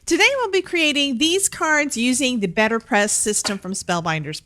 Today we'll be creating these cards using the BetterPress system from Spellbinders.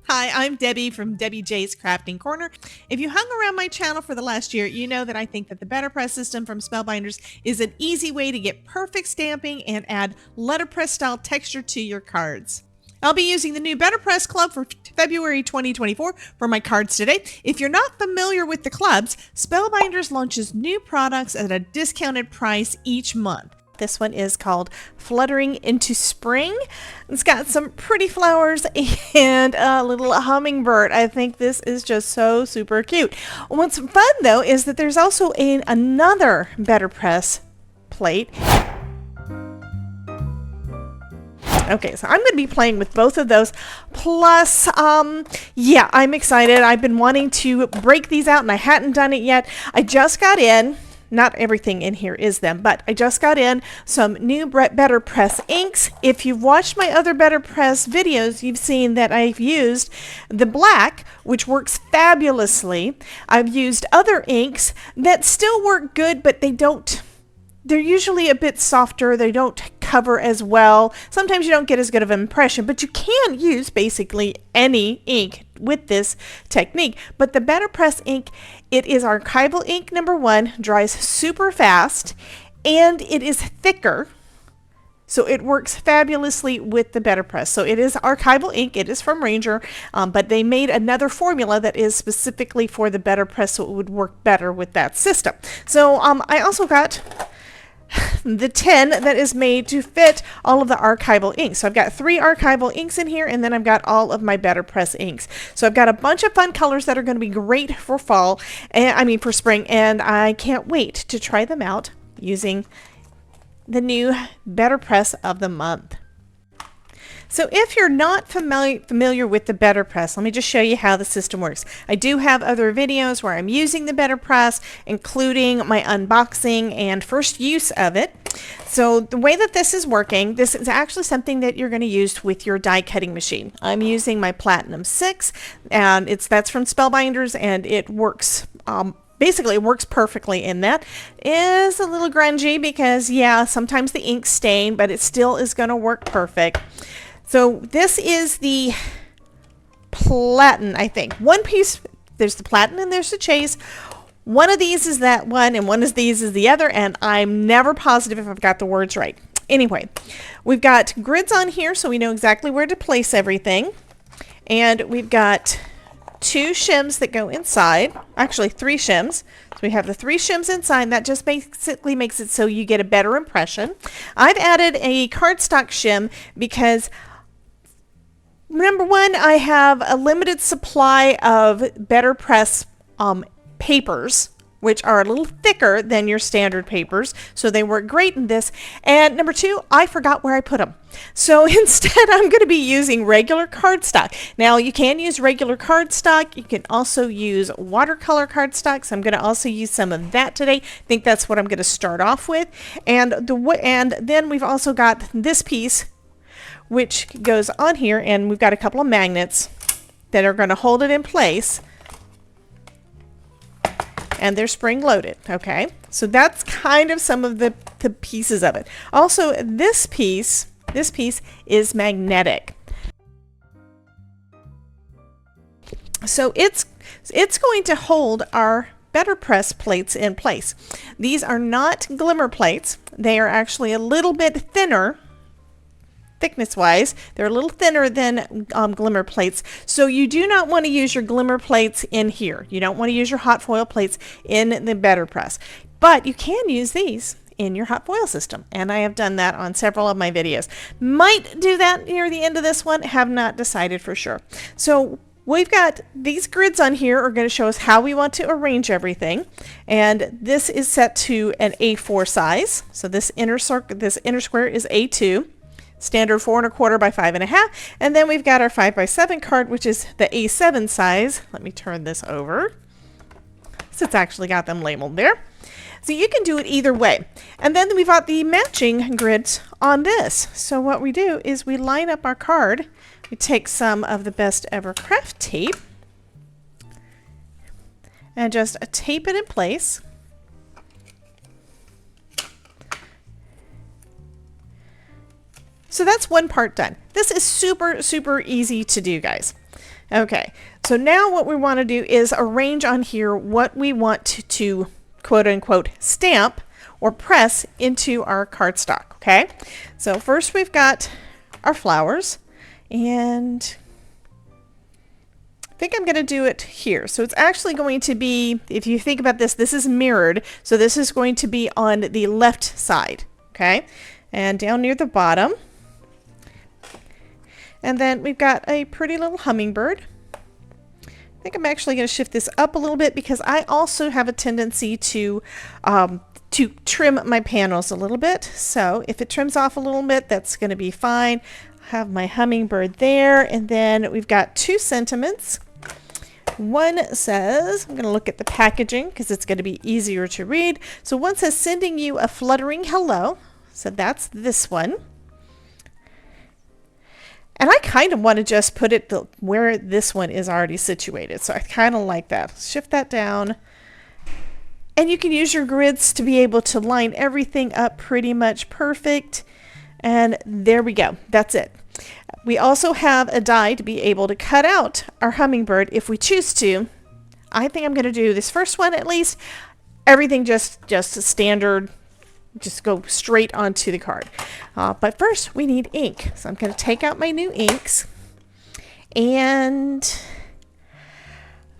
Hi, I'm Debbie from Debbie J's Crafting Corner. If you hung around my channel for the last year, you know that I think that the BetterPress system from Spellbinders is an easy way to get perfect stamping and add letterpress style texture to your cards. I'll be using the new BetterPress Club for February 2024 for my cards today. If you're not familiar with the clubs, Spellbinders launches new products at a discounted price each month. This one is called Fluttering into Spring. It's got some pretty flowers and a little hummingbird. I think this is just so super cute. What's fun though is that there's also another BetterPress plate. Okay, so I'm going to be playing with both of those. Plus, yeah, I'm excited. I've been wanting to break these out and I hadn't done it yet. I just got in. Not everything in here is them, but I just got in some new BetterPress inks. If you've watched my other BetterPress videos, you've seen that I've used the black, which works fabulously. I've used other inks that still work good, but they're usually a bit softer. They don't cover as well. Sometimes you don't get as good of an impression, but you can use basically any ink with this technique. But the BetterPress ink, it is archival ink, number one, dries super fast, and it is thicker. So it works fabulously with the BetterPress. So it is archival ink. It is from Ranger, but they made another formula that is specifically for the BetterPress, so it would work better with that system. So I also got the tin that is made to fit all of the archival inks. So I've got 3 archival inks in here, and then I've got all of my BetterPress inks. So I've got a bunch of fun colors that are going to be great for fall, for spring, and I can't wait to try them out using the new BetterPress of the month. So if you're not familiar with the BetterPress, let me just show you how the system works. I do have other videos where I'm using the BetterPress, including my unboxing and first use of it. So the way that this is working, this is actually something that you're going to use with your die cutting machine. I'm using my Platinum 6, and that's from Spellbinders, and it works basically, it works perfectly in that. It is a little grungy because, yeah, sometimes the ink stain, but it still is going to work perfect. So this is the platen, I think. One piece, there's the platen and there's the chase. One of these is that one and one of these is the other, and I'm never positive if I've got the words right. Anyway, we've got grids on here so we know exactly where to place everything. And we've got 2 shims that go inside, actually 3 shims. So we have the 3 shims inside. That just basically makes it so you get a better impression. I've added a cardstock shim because number one, I have a limited supply of BetterPress papers, which are a little thicker than your standard papers, so they work great in this. And number 2, I forgot where I put them. So instead, I'm going to be using regular cardstock. Now, you can use regular cardstock. You can also use watercolor cardstock. So I'm going to also use some of that today. I think that's what I'm going to start off with. And then we've also got this piece, which goes on here, and we've got a couple of magnets that are going to hold it in place, and they're spring loaded. Okay, so that's kind of some of the pieces of it. Also, this piece is magnetic, so it's going to hold our BetterPress plates in place. These are not glimmer plates. They are actually a little bit thinner. Thickness wise, they're a little thinner than glimmer plates. So you do not want to use your glimmer plates in here. You don't want to use your hot foil plates in the BetterPress. But you can use these in your hot foil system. And I have done that on several of my videos. Might do that near the end of this one. Have not decided for sure. So we've got these grids on here are going to show us how we want to arrange everything. And this is set to an A4 size. So this inner square is A2. Standard 4 1/4 by 5 1/2, and then we've got our 5 by 7 card, which is the A7 size. Let me turn this over. So it's actually got them labeled there. So you can do it either way. And then we've got the matching grids on this. So what we do is we line up our card. We take some of the Best Ever Craft tape and just tape it in place. So that's one part done. This is super, super easy to do, guys. Okay, so now what we want to do is arrange on here what we want to quote unquote stamp or press into our cardstock, okay? So first we've got our flowers, and I think I'm going to do it here. So it's actually going to be, if you think about this, this is mirrored, so this is going to be on the left side, okay? And down near the bottom. And then we've got a pretty little hummingbird. I think I'm actually going to shift this up a little bit because I also have a tendency to trim my panels a little bit. So if it trims off a little bit, that's going to be fine. I have my hummingbird there, and then we've got two sentiments. One says, I'm going to look at the packaging because it's going to be easier to read. So one says, sending you a fluttering hello. So that's this one. And I kind of want to just put it where this one is already situated. So I kind of like that. Shift that down. And you can use your grids to be able to line everything up pretty much perfect. And there we go. That's it. We also have a die to be able to cut out our hummingbird if we choose to. I think I'm going to do this first one at least. Everything just a standard. Just go straight onto the card. But first we need ink. So I'm going to take out my new inks. And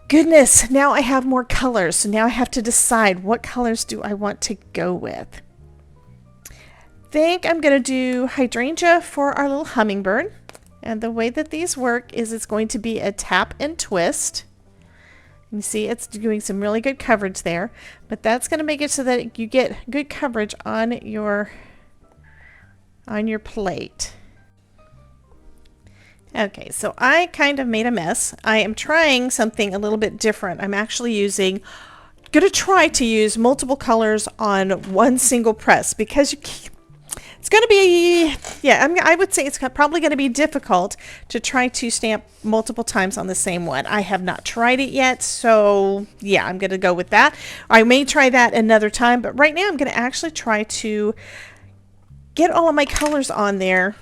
goodness, now I have more colors. So now I have to decide what colors do I want to go with. Think I'm going to do hydrangea for our little hummingbird. And the way that these work is it's going to be a tap and twist. You see it's doing some really good coverage there, but that's going to make it so that you get good coverage on your plate. Okay, so I kind of made a mess. I am trying something a little bit different. I'm actually going to try to use multiple colors on one single press because it's going to be, I would say it's probably going to be difficult to try to stamp multiple times on the same one. I have not tried it yet, so yeah, I'm going to go with that. I may try that another time, but right now I'm going to actually try to get all of my colors on there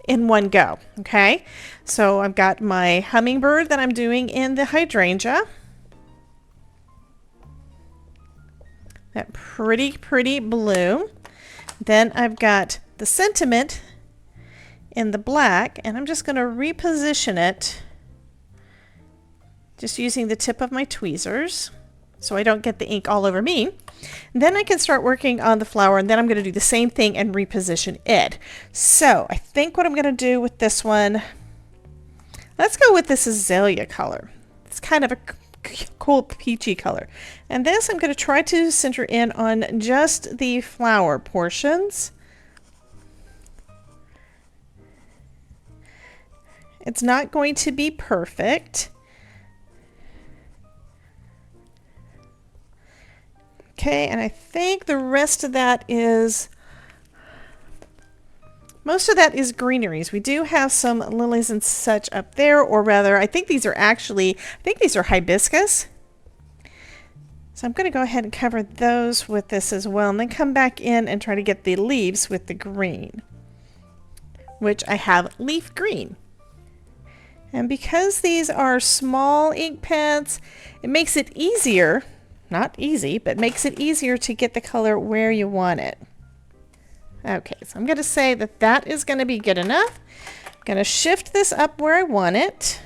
in one go, okay? So I've got my hummingbird that I'm doing in the hydrangea. That pretty blue. Then I've got the sentiment in the black, and I'm just going to reposition it just using the tip of my tweezers so I don't get the ink all over me. And then I can start working on the flower, and then I'm going to do the same thing and reposition it. So I think what I'm going to do with this one, let's go with this azalea color. It's kind of a cool peachy color. And this I'm going to try to center in on just the flower portions. It's not going to be perfect. Okay, and I think the rest of that is, most of that is greeneries. We do have some lilies and such up there, or rather, I think these are hibiscus. So I'm going to go ahead and cover those with this as well, and then come back in and try to get the leaves with the green, which I have leaf green. And because these are small ink pads, it makes it easier, not easy, but makes it easier to get the color where you want it. Okay, so I'm going to say that that is going to be good enough. I'm going to shift this up where I want it.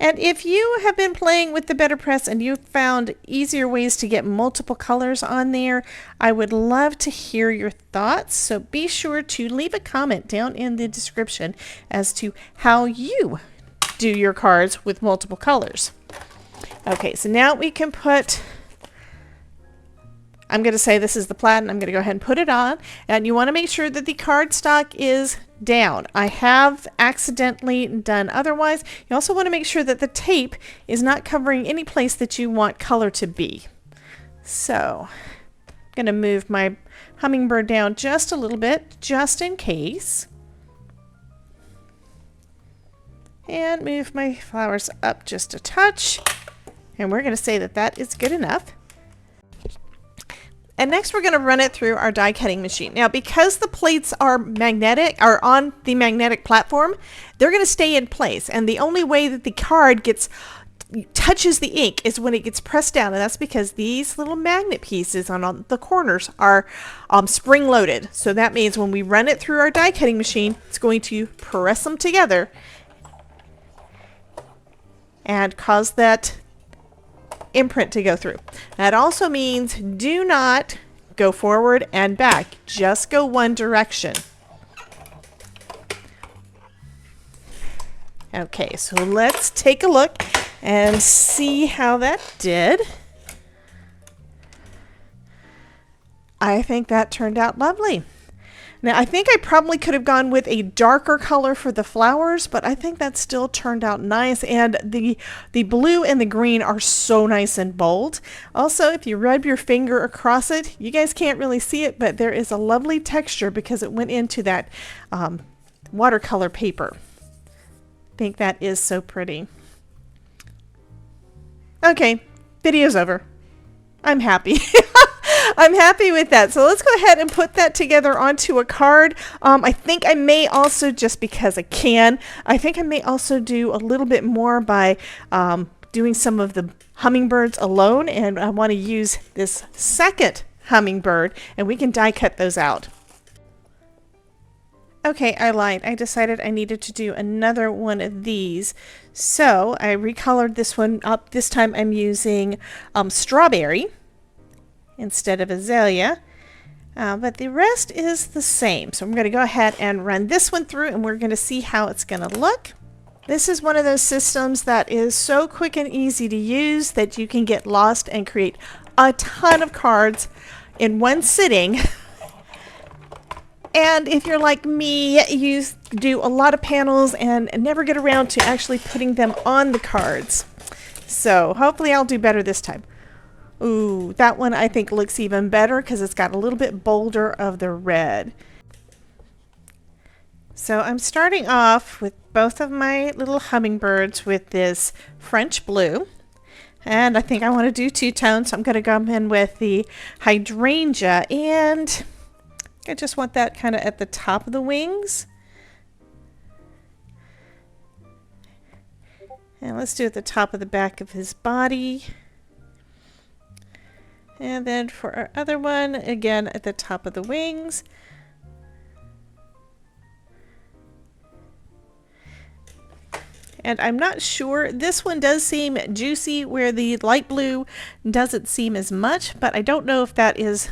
And if you have been playing with the BetterPress and you've found easier ways to get multiple colors on there, I would love to hear your thoughts. So be sure to leave a comment down in the description as to how you do your cards with multiple colors. Okay, so now we can put, I'm going to say this is the plaid, I'm going to go ahead and put it on. And you want to make sure that the cardstock is down. I have accidentally done otherwise. You also want to make sure that the tape is not covering any place that you want color to be. So I'm going to move my hummingbird down just a little bit, just in case. And move my flowers up just a touch. And we're going to say that that is good enough. And next we're going to run it through our die cutting machine. Now, because the plates are magnetic, are on the magnetic platform, they're going to stay in place. And the only way that the card touches the ink is when it gets pressed down, and that's because these little magnet pieces on the corners are spring loaded. So that means when we run it through our die cutting machine, it's going to press them together and cause that imprint to go through. That also means do not go forward and back, just go one direction. Okay, so let's take a look and see how that did. I think that turned out lovely. Now, I think I probably could have gone with a darker color for the flowers, but I think that still turned out nice. And the blue and the green are so nice and bold. Also, if you rub your finger across it, you guys can't really see it, but there is a lovely texture because it went into that watercolor paper. I think that is so pretty. Okay, video's over. I'm happy. I'm happy with that. So let's go ahead and put that together onto a card. I think I may also, just because I can, I think I may also do a little bit more by doing some of the hummingbirds alone. And I want to use this second hummingbird, and we can die cut those out. Okay, I lied. I decided I needed to do another one of these. So I recolored this one up. This time I'm using strawberry instead of azalea. But the rest is the same. So I'm going to go ahead and run this one through, and we're going to see how it's going to look. This is one of those systems that is so quick and easy to use that you can get lost and create a ton of cards in one sitting. And if you're like me, you do a lot of panels and never get around to actually putting them on the cards. So hopefully I'll do better this time. Ooh, that one I think looks even better because it's got a little bit bolder of the red. So I'm starting off with both of my little hummingbirds with this French blue. And I think I want to do two-tone, so I'm going to come in with the hydrangea, and I just want that kind of at the top of the wings. And let's do it at the top of the back of his body. And then for our other one, again at the top of the wings. And I'm not sure, this one does seem juicy where the light blue doesn't seem as much, but I don't know if that is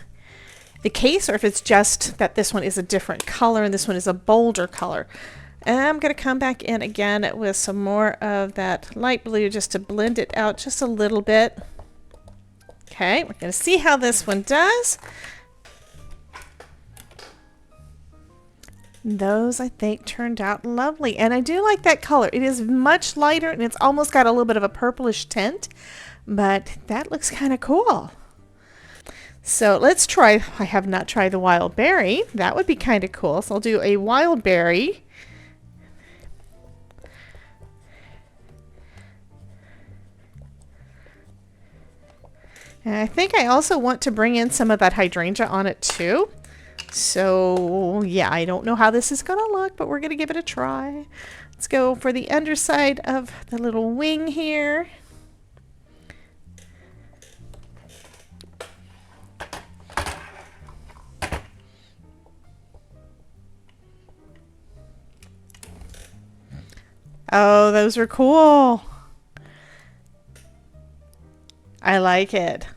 the case or if it's just that this one is a different color and this one is a bolder color. And I'm going to come back in again with some more of that light blue just to blend it out just a little bit. Okay, we're going to see how this one does. Those, I think, turned out lovely. And I do like that color. It is much lighter and it's almost got a little bit of a purplish tint, but that looks kind of cool. So let's try, I have not tried the wild berry. That would be kind of cool. So I'll do a wild berry. And I think I also want to bring in some of that hydrangea on it too. So yeah, I don't know how this is going to look, but we're going to give it a try. Let's go for the underside of the little wing here. Oh, those are cool. I like it.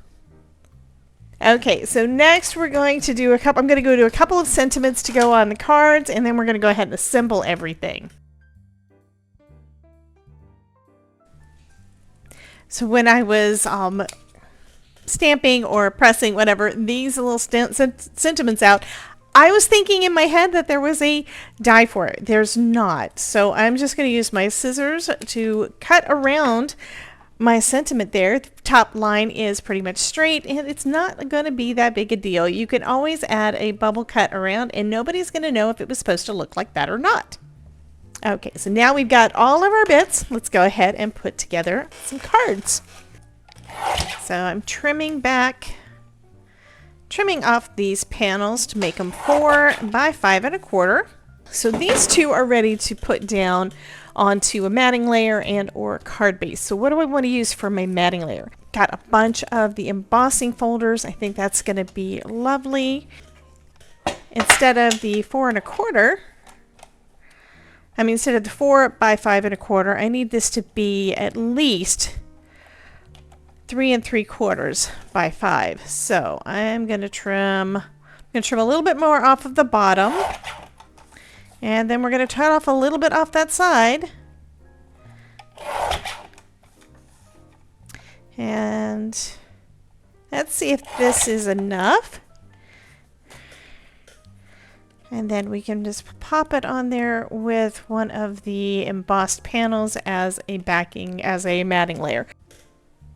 Okay, so next we're going to do I'm going to go to a couple of sentiments to go on the cards, and then we're going to go ahead and assemble everything. So when I was stamping or pressing, whatever, these little sentiments out, I was thinking in my head that there was a die for it. There's not. So I'm just going to use my scissors to cut around my sentiment there. The top line is pretty much straight, and it's not going to be that big a deal. You can always add a bubble cut around, and nobody's going to know if it was supposed to look like that or not. Okay, so now we've got all of our bits. Let's go ahead and put together some cards. So I'm trimming back trimming off these panels to make them 4 by 5 1/4. So these two are ready to put down onto a matting layer and or card base. So what do I want to use for my matting layer? Got a bunch of the embossing folders. I think that's going to be lovely. Instead of the 4 1/4, instead of the 4 by 5 1/4, I need this to be at least 3 3/4 by 5. So I'm going to trim a little bit more off of the bottom. And then we're going to cut off a little bit off that side. And let's see if this is enough. And then we can just pop it on there with one of the embossed panels as a backing, as a matting layer.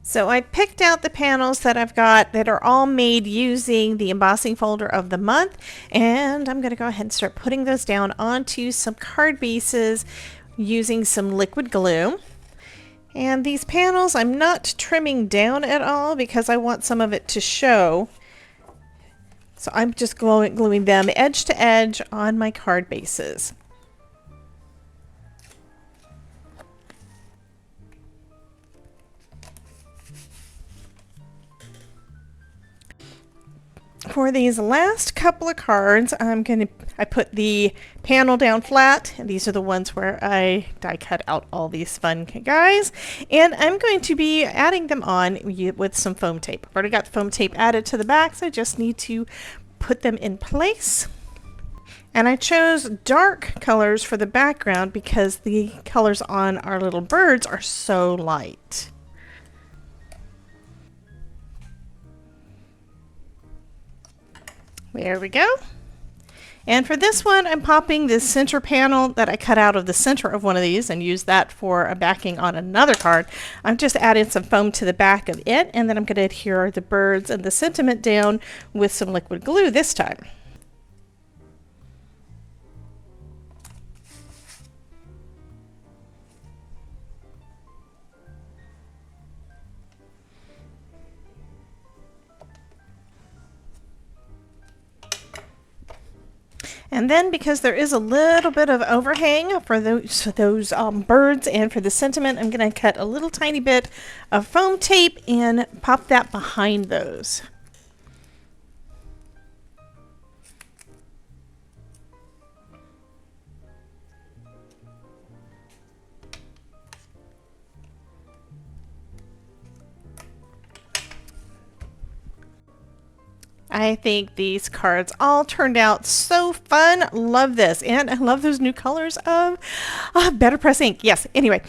So I picked out the panels that I've got that are all made using the embossing folder of the month, and I'm going to go ahead and start putting those down onto some card bases using some liquid glue. And these panels I'm not trimming down at all because I want some of it to show. So I'm just gluing them edge to edge on my card bases. For these last couple of cards, I put the panel down flat, and these are the ones where I die cut out all these fun guys, and I'm going to be adding them on with some foam tape. I've already got the foam tape added to the back, so I just need to put them in place. And I chose dark colors for the background because the colors on our little birds are so light. There we go. And for this one, I'm popping this center panel that I cut out of the center of one of these and use that for a backing on another card. I'm just adding some foam to the back of it, and then I'm going to adhere the birds and the sentiment down with some liquid glue this time. And then because there is a little bit of overhang for those birds and for the sentiment, I'm going to cut a little tiny bit of foam tape and pop that behind those. I think these cards all turned out so fun. Love this. And I love those new colors of BetterPress ink. Yes, anyway.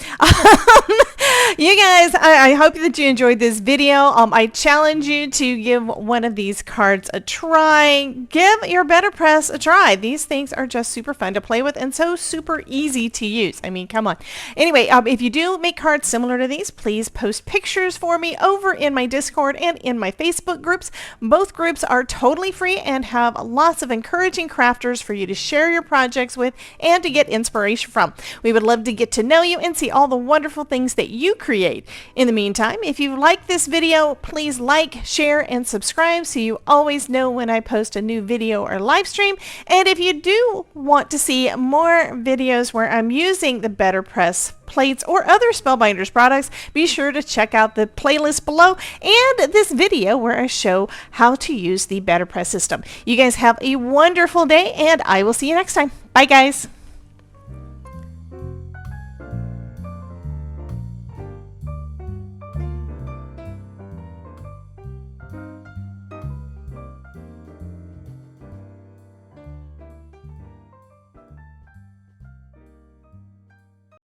You guys, I hope that you enjoyed this video. I challenge you to give one of these cards a try. Give your BetterPress a try. These things are just super fun to play with and so super easy to use. I mean, come on. Anyway, if you do make cards similar to these, please post pictures for me over in my Discord and in my Facebook groups. Both groups are totally free and have lots of encouraging crafters for you to share your projects with and to get inspiration from. We would love to get to know you and see all the wonderful things that you create. In the meantime, if you like this video, please like, share, and subscribe so you always know when I post a new video or live stream. And if you do want to see more videos where I'm using the BetterPress plates or other Spellbinders products, be sure to check out the playlist below and this video where I show how to use the BetterPress system. You guys have a wonderful day, and I will see you next time. Bye, guys.